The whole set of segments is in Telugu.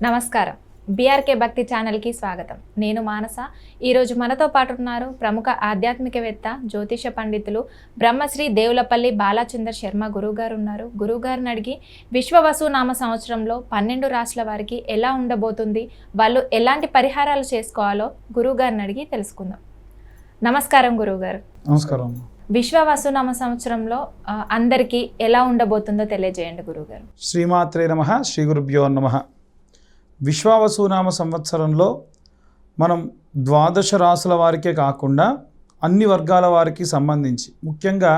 నమస్కారం. బీఆర్కే భక్తి ఛానల్కి స్వాగతం. నేను మానస. ఈరోజు మనతో పాటు ఉన్నారు ప్రముఖ ఆధ్యాత్మికవేత్త, జ్యోతిష పండితులు బ్రహ్మశ్రీ దేవులపల్లి బాలచందర్ శర్మ గురువుగారు ఉన్నారు. గురువుగారిని అడిగి విశ్వవసునామ సంవత్సరంలో 12 రాశుల వారికి ఎలా ఉండబోతుంది, వాళ్ళు ఎలాంటి పరిహారాలు చేసుకోవాలో గురువుగారిని అడిగి తెలుసుకుందాం. నమస్కారం గురువుగారు. నమస్కారం. విశ్వవసునామ సంవత్సరంలో అందరికీ ఎలా ఉండబోతుందో తెలియజేయండి గురువుగారు. శ్రీమాత్రే నమః. శ్రీ గురుభ్యో నమః. విశ్వవసునామ సంవత్సరంలో మనం 12 రాసుల వారికే కాకుండా అన్ని వర్గాల వారికి సంబంధించి ముఖ్యంగా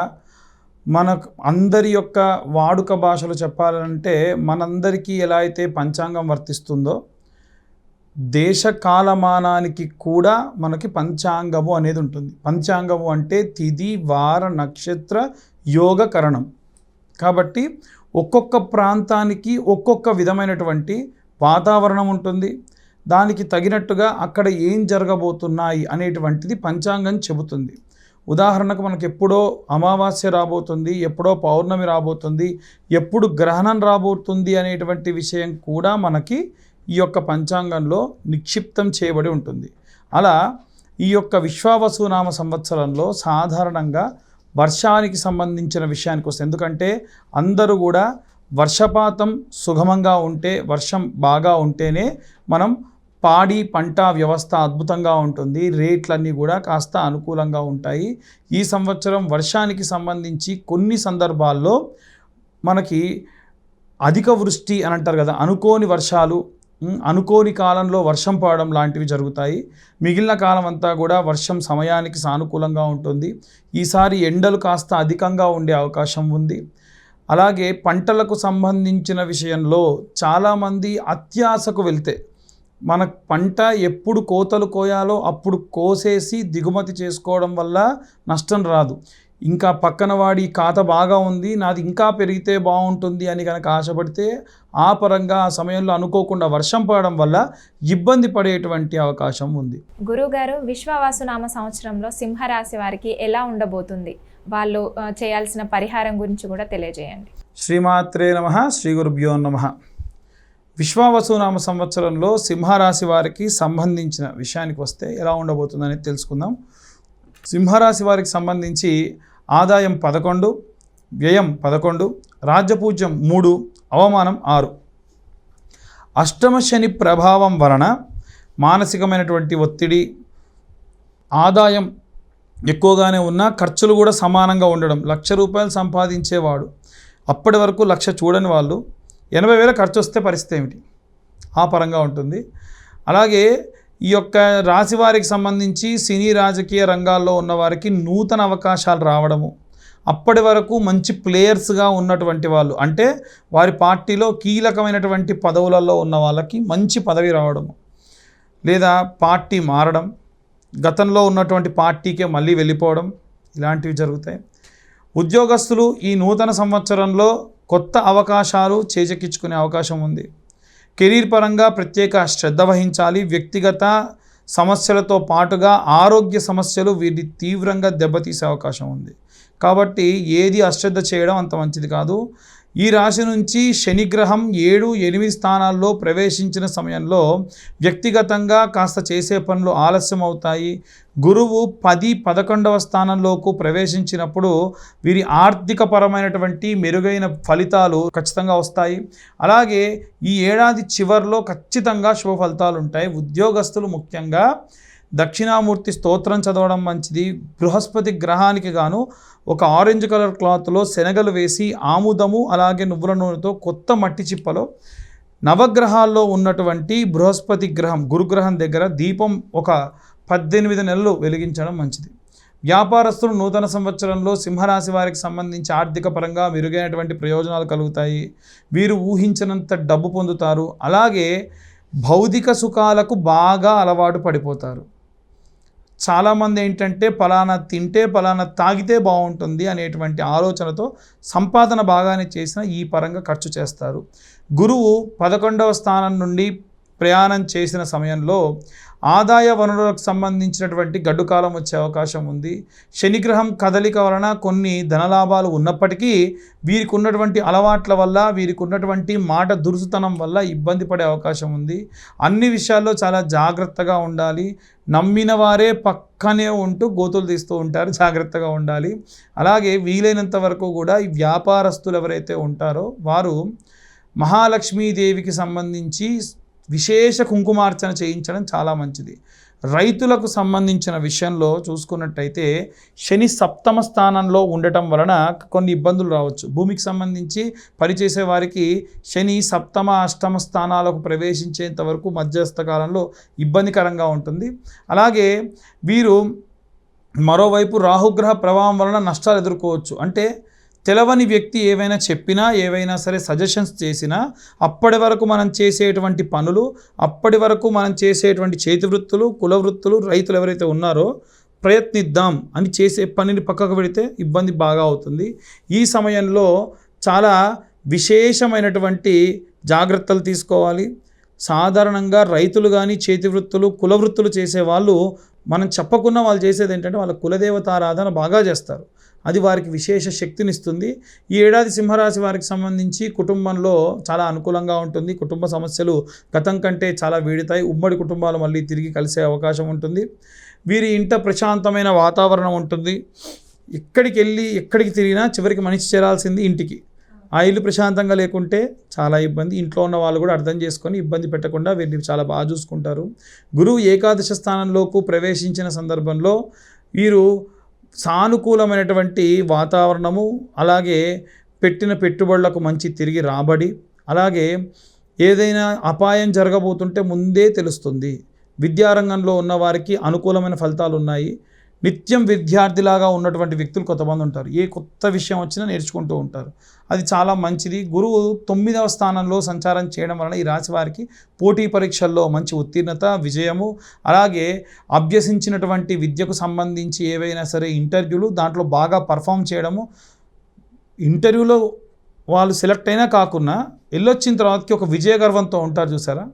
మన అందరి యొక్క వాడుక భాషలో చెప్పాలంటే మనందరికీ ఎలా అయితే పంచాంగం వర్తిస్తుందో దేశ కాలమానానికి కూడా మనకి పంచాంగము అనేది ఉంటుంది. పంచాంగము అంటే తిథి, వార, నక్షత్ర, యోగ, కరణం. కాబట్టి ఒక్కొక్క ప్రాంతానికి ఒక్కొక్క విధమైనటువంటి వాతావరణం ఉంటుంది. దానికి తగినట్టుగా అక్కడ ఏం జరగబోతున్నాయి అనేటువంటిది పంచాంగం చెబుతుంది. ఉదాహరణకు మనకు ఎప్పుడో అమావాస్య రాబోతుంది, ఎప్పుడో పౌర్ణమి రాబోతుంది, ఎప్పుడు గ్రహణం రాబోతుంది అనేటువంటి విషయం కూడా మనకి ఈ యొక్క పంచాంగంలో నిక్షిప్తం చేయబడి ఉంటుంది. అలా ఈ యొక్క విశ్వవసునామ సంవత్సరంలో సాధారణంగా వర్షానికి సంబంధించిన విషయానికి వస్తుంది. ఎందుకంటే అందరూ కూడా వర్షపాతం సుగమంగా ఉంటే, వర్షం బాగా ఉంటేనే మనం పాడి పంట వ్యవస్థ అద్భుతంగా ఉంటుంది, రేట్లన్నీ కూడా కాస్త అనుకూలంగా ఉంటాయి. ఈ సంవత్సరం వర్షానికి సంబంధించి కొన్ని సందర్భాల్లో మనకి అధిక వృష్టి అని అంటారు కదా, అనుకోని వర్షాలు, అనుకోని కాలంలో వర్షం పడడం లాంటివి జరుగుతాయి. మిగిలిన కాలం అంతా కూడా వర్షం సమయానికి సానుకూలంగా ఉంటుంది. ఈసారి ఎండలు కాస్త అధికంగా ఉండే అవకాశం ఉంది. అలాగే పంటలకు సంబంధించిన విషయంలో చాలామంది అత్యాశకు వెళ్తే మన పంట ఎప్పుడు కోతలు కోయాలో అప్పుడు కోసేసి దిగుమతి చేసుకోవడం వల్ల నష్టం రాదు. ఇంకా పక్కన వాడి ఖాతా బాగా ఉంది, నాది ఇంకా పెరిగితే బాగుంటుంది అని కనుక ఆశపడితే ఆ పరంగా ఆ సమయంలో అనుకోకుండా వర్షం పడడం వల్ల ఇబ్బంది పడేటువంటి అవకాశం ఉంది. గురువుగారు, విశ్వవసునామ సంవత్సరంలో సింహరాశి వారికి ఎలా ఉండబోతుంది, వాళ్ళు చేయాల్సిన పరిహారం గురించి కూడా తెలియజేయండి. శ్రీమాత్రే నమః. శ్రీ గురుభ్యో నమః. విశ్వవసునామ సంవత్సరంలో సింహరాశి వారికి సంబంధించిన విషయానికి వస్తే ఎలా ఉండబోతుంది అనేది తెలుసుకుందాం. సింహరాశి వారికి సంబంధించి ఆదాయం 11, వ్యయం 11, రాజ్యపూజ్యం 3, అవమానం 6. అష్టమ శని ప్రభావం వలన మానసికమైనటువంటి ఒత్తిడి, ఆదాయం ఎక్కువగానే ఉన్నా ఖర్చులు కూడా సమానంగా ఉండడం. 1,00,000 రూపాయలు సంపాదించేవాడు అప్పటి వరకు 1,00,000 చూడని వాళ్ళు 80,000 ఖర్చు వస్తే పరిస్థితి ఏమిటి, ఆ పరంగా ఉంటుంది. అలాగే ఈ యొక్క రాశి వారికి సంబంధించి సినీ రాజకీయ రంగాల్లో ఉన్నవారికి నూతన అవకాశాలు రావడము, అప్పటి వరకు మంచి ప్లేయర్స్గా ఉన్నటువంటి వాళ్ళు, అంటే వారి పార్టీలో కీలకమైనటువంటి పదవులలో ఉన్న వాళ్ళకి మంచి పదవి రావడము, లేదా పార్టీ మారడం, గతంలో ఉన్నటువంటి పార్టీకే మళ్ళీ వెళ్ళిపోవడం, ఇలాంటివి జరుగుతాయి. ఉద్యోగస్తులు ఈ నూతన సంవత్సరంలో కొత్త అవకాశాలు చేజెక్కించుకునే అవకాశం ఉంది. కెరీర్ పరంగా ప్రత్యేక శ్రద్ధ వహించాలి. వ్యక్తిగత సమస్యలతో పాటుగా ఆరోగ్య సమస్యలు వీటిని తీవ్రంగా దెబ్బతీసే అవకాశం ఉంది. కాబట్టి ఏది అశ్రద్ధ చేయడం అంత మంచిది కాదు. ఈ రాశి నుంచి శనిగ్రహం 7, 8 స్థానాల్లో ప్రవేశించిన సమయంలో వ్యక్తిగతంగా కాస్త చేసే పనులు ఆలస్యం అవుతాయి. గురువు 10, 11వ స్థానంలోకి ప్రవేశించినప్పుడు వీరి ఆర్థికపరమైనటువంటి మెరుగైన ఫలితాలు ఖచ్చితంగా వస్తాయి. అలాగే ఈ ఏడాది చివరిలో ఖచ్చితంగా శుభ ఫలితాలు ఉంటాయి. ఉద్యోగస్తులు ముఖ్యంగా దక్షిణామూర్తి స్తోత్రం చదవడం మంచిది. బృహస్పతి గ్రహానికి గాను ఒక ఆరెంజ్ కలర్ క్లాత్లో శనగలు వేసి ఆముదము అలాగే నువ్వుల నూనెతో కొత్త మట్టి చిప్పలో నవగ్రహాల్లో ఉన్నటువంటి బృహస్పతి గ్రహం, గురుగ్రహం దగ్గర దీపం ఒక 18 నెలలు వెలిగించడం మంచిది. వ్యాపారస్తులు నూతన సంవత్సరంలో సింహరాశి వారికి సంబంధించి ఆర్థిక పరంగా మెరుగైనటువంటి ప్రయోజనాలు కలుగుతాయి. వీరు ఊహించినంత డబ్బు పొందుతారు. అలాగే భౌతిక సుఖాలకు బాగా అలవాటు పడిపోతారు. చాలామంది ఏంటంటే పలానా తింటే పలానా తాగితే బాగుంటుంది అనేటువంటి ఆలోచనతో సంపాదన బాగానే చేసినా ఈ పరంగా ఖర్చు చేస్తారు. గురువు 11వ స్థానం నుండి ప్రయాణం చేసిన సమయంలో ఆదాయ వనరులకు సంబంధించినటువంటి గడ్డు కాలం వచ్చే అవకాశం ఉంది. శనిగ్రహం కదలిక వలన కొన్ని ధనలాభాలు ఉన్నప్పటికీ వీరికి ఉన్నటువంటి అలవాట్ల వల్ల, వీరికి ఉన్నటువంటి మాట దురుసుతనం వల్ల ఇబ్బంది పడే అవకాశం ఉంది. అన్ని విషయాల్లో చాలా జాగ్రత్తగా ఉండాలి. నమ్మిన వారే పక్కనే ఉంటూ గోతులు తీస్తూ ఉంటారు, జాగ్రత్తగా ఉండాలి. అలాగే వీలైనంత వరకు కూడా ఈ వ్యాపారస్తులు ఎవరైతే ఉంటారో వారు మహాలక్ష్మీదేవికి సంబంధించి విశేష కుంకుమార్చన చేయించడం చాలా మంచిది. రైతులకు సంబంధించిన విషయంలో చూసుకున్నట్టయితే శని సప్తమ స్థానంలో ఉండటం వలన కొన్ని ఇబ్బందులు రావచ్చు. భూమికి సంబంధించి పనిచేసే వారికి శని సప్తమ అష్టమ స్థానాలకు ప్రవేశించేంత వరకు మధ్యస్థ కాలంలో ఇబ్బందికరంగా ఉంటుంది. అలాగే వీరు మరోవైపు రాహుగ్రహ ప్రభావం వలన నష్టాలు ఎదుర్కోవచ్చు. అంటే తెలవని వ్యక్తి ఏవైనా చెప్పినా, ఏవైనా సరే సజెషన్స్ చేసినా, అప్పటి వరకు మనం చేసేటువంటి పనులు, అప్పటి వరకు మనం చేసేటువంటి చేతి వృత్తులు, కుల వృత్తులు, రైతులు ఎవరైతే ఉన్నారో ప్రయత్నిద్దాం అని చేసే పనిని పక్కకు పెడితే ఇబ్బంది బాగా అవుతుంది. ఈ సమయంలో చాలా విశేషమైనటువంటి జాగ్రత్తలు తీసుకోవాలి. సాధారణంగా రైతులు కానీ, చేతి వృత్తులు, కుల వృత్తులు చేసేవాళ్ళు మనం చెప్పకుండా వాళ్ళు చేసేది ఏంటంటే వాళ్ళ కులదేవతారాధన బాగా చేస్తారు. అది వారికి విశేష శక్తినిస్తుంది. ఈ ఏడాది సింహరాశి వారికి సంబంధించి కుటుంబంలో చాలా అనుకూలంగా ఉంటుంది. కుటుంబ సమస్యలు గతం కంటే చాలా వీడుతాయి. ఉమ్మడి కుటుంబాలు మళ్ళీ తిరిగి కలిసే అవకాశం ఉంటుంది. వీరి ఇంట ప్రశాంతమైన వాతావరణం ఉంటుంది. ఎక్కడికి తిరిగినా చివరికి మనిషి చేరాల్సింది ఇంటికి. ఆ ఇల్లు ప్రశాంతంగా లేకుంటే చాలా ఇబ్బంది. ఇంట్లో ఉన్న వాళ్ళు కూడా అర్థం చేసుకొని ఇబ్బంది పెట్టకుండా వీరిని చాలా బాగా చూసుకుంటారు. గురువు ఏకాదశ స్థానంలోకి ప్రవేశించిన సందర్భంలో వీరు సానుకూలమైనటువంటి వాతావరణము, అలాగే పెట్టిన పెట్టుబడులకు మంచి తిరిగి రాబడి, అలాగే ఏదైనా అపాయం జరగబోతుంటే ముందే తెలుస్తుంది. విద్యారంగంలో ఉన్న వారికి అనుకూలమైన ఫలితాలు ఉన్నాయి. నిత్యం విద్యార్థిలాగా ఉన్నటువంటి వ్యక్తులు కొంతమంది ఉంటారు. ఏ కొత్త విషయం వచ్చినా నేర్చుకుంటూ ఉంటారు. అది చాలా మంచిది. గురువు 9వ స్థానంలో సంచారం చేయడం వలన ఈ రాశి వారికి పోటీ పరీక్షల్లో మంచి ఉత్తీర్ణత, విజయము, అలాగే అభ్యసించినటువంటి విద్యకు సంబంధించి ఏవైనా సరే ఇంటర్వ్యూలు దాంట్లో బాగా పర్ఫామ్ చేయడము, ఇంటర్వ్యూలో వాళ్ళు సెలెక్ట్ అయినా కాకుండా వెళ్ళొచ్చిన తర్వాతకి ఒక విజయ గర్వంతో ఉంటారు చూసారా.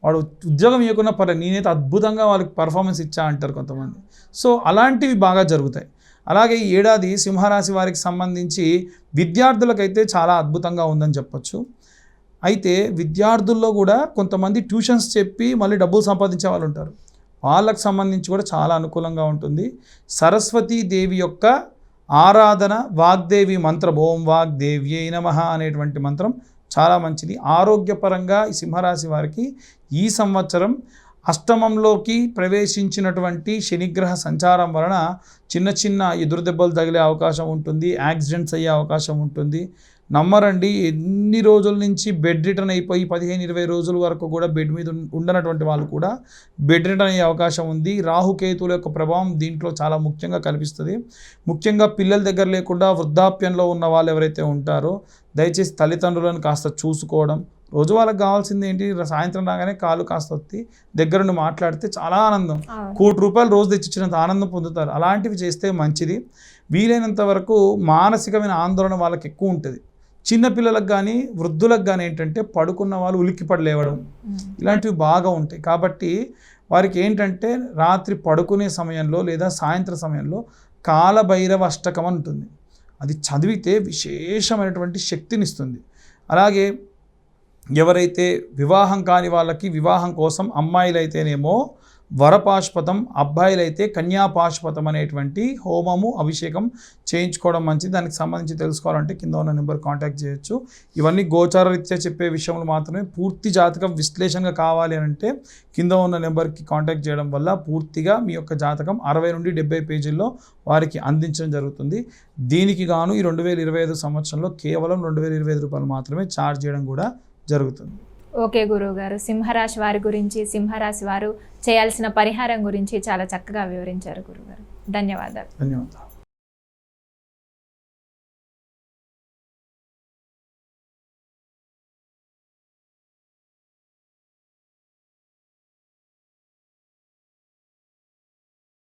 వాడు ఉద్యోగం ఇవ్వకుండా నేనైతే అద్భుతంగా వాళ్ళకి పర్ఫార్మెన్స్ ఇచ్చా అంటారు కొంతమంది. సో అలాంటివి బాగా జరుగుతాయి. అలాగే ఈ ఏడాది సింహరాశి వారికి సంబంధించి విద్యార్థులకైతే చాలా అద్భుతంగా ఉందని చెప్పొచ్చు. అయితే విద్యార్థుల్లో కూడా కొంతమంది ట్యూషన్స్ చెప్పి మళ్ళీ డబ్బులు సంపాదించే వాళ్ళు ఉంటారు. వాళ్ళకు సంబంధించి కూడా చాలా అనుకూలంగా ఉంటుంది. సరస్వతీదేవి యొక్క ఆరాధన, వాగ్దేవి మంత్రం, ఓం వాగ్దేవ్యై నమః అనేటువంటి మంత్రం చాలా మంచిది. ఆరోగ్యపరంగా ఈ సింహరాశి వారికి ఈ సంవత్సరం అష్టమంలోకి ప్రవేశించినటువంటి శనిగ్రహ సంచారం వలన చిన్న చిన్న ఎదురు దెబ్బలు తగిలే అవకాశం ఉంటుంది. యాక్సిడెంట్స్ అయ్యే అవకాశం ఉంటుంది. నమ్మరండి, ఎన్ని రోజుల నుంచి బెడ్ రిటర్న్ అయిపోయి 15-20 రోజుల వరకు కూడా బెడ్ మీద ఉండనటువంటి వాళ్ళు కూడా బెడ్ రిటర్న్ అయ్యే అవకాశం ఉంది. రాహుకేతుల యొక్క ప్రభావం దీంట్లో చాలా ముఖ్యంగా కనిపిస్తుంది. ముఖ్యంగా పిల్లల దగ్గర లేకుండా వృద్ధాప్యంలో ఉన్న వాళ్ళు ఎవరైతే ఉంటారో దయచేసి తల్లిదండ్రులను కాస్త చూసుకోవడం. రోజు వాళ్ళకి కావాల్సింది ఏంటి, సాయంత్రం రాగానే కాలు కాస్త వత్తి దగ్గరుండి మాట్లాడితే చాలా ఆనందం. ₹1,00,00,000 రోజు తెచ్చిచ్చినంత ఆనందం పొందుతారు. అలాంటివి చేస్తే మంచిది. వీలైనంత వరకు మానసికమైన ఆందోళన వాళ్ళకి ఎక్కువ ఉంటుంది. చిన్నపిల్లలకు కానీ వృద్ధులకు కానీ ఏంటంటే పడుకున్న వాళ్ళు ఉలిక్కిపడి లేవడం ఇలాంటివి బాగా ఉంటాయి. కాబట్టి వారికి ఏంటంటే రాత్రి పడుకునే సమయంలో లేదా సాయంత్రం సమయంలో కాలభైరవ అష్టకం అని ఉంటుంది. అది చదివితే విశేషమైనటువంటి శక్తినిస్తుంది. అలాగే ఎవరైతే వివాహం కాని వాళ్ళకి వివాహం కోసం అమ్మాయిలైతేనేమో వరపాశుపతం, అబ్బాయిలైతే కన్యాపాశుపతం అనేటువంటి హోమము, అభిషేకం చేయించుకోవడం మంచిది. దానికి సంబంధించి తెలుసుకోవాలంటే కింద ఉన్న నెంబర్ కాంటాక్ట్ చేయొచ్చు. ఇవన్నీ గోచార రీత్యా చెప్పే విషయంలో మాత్రమే. పూర్తి జాతకం విశ్లేషణగా కావాలి అని అంటే కింద ఉన్న నెంబర్కి కాంటాక్ట్ చేయడం వల్ల పూర్తిగా మీ యొక్క జాతకం 60 నుండి 70 పేజీల్లో వారికి అందించడం జరుగుతుంది. దీనికి గాను ఈ 2025 సంవత్సరంలో కేవలం ₹2025 మాత్రమే ఛార్జ్ చేయడం కూడా జరుగుతుంది. ఓకే గురువుగారు, సింహరాశి వారి గురించి, సింహరాశి వారు చేయాల్సిన పరిహారం గురించి చాలా చక్కగా వివరించారు గురువుగారు. ధన్యవాదాలు.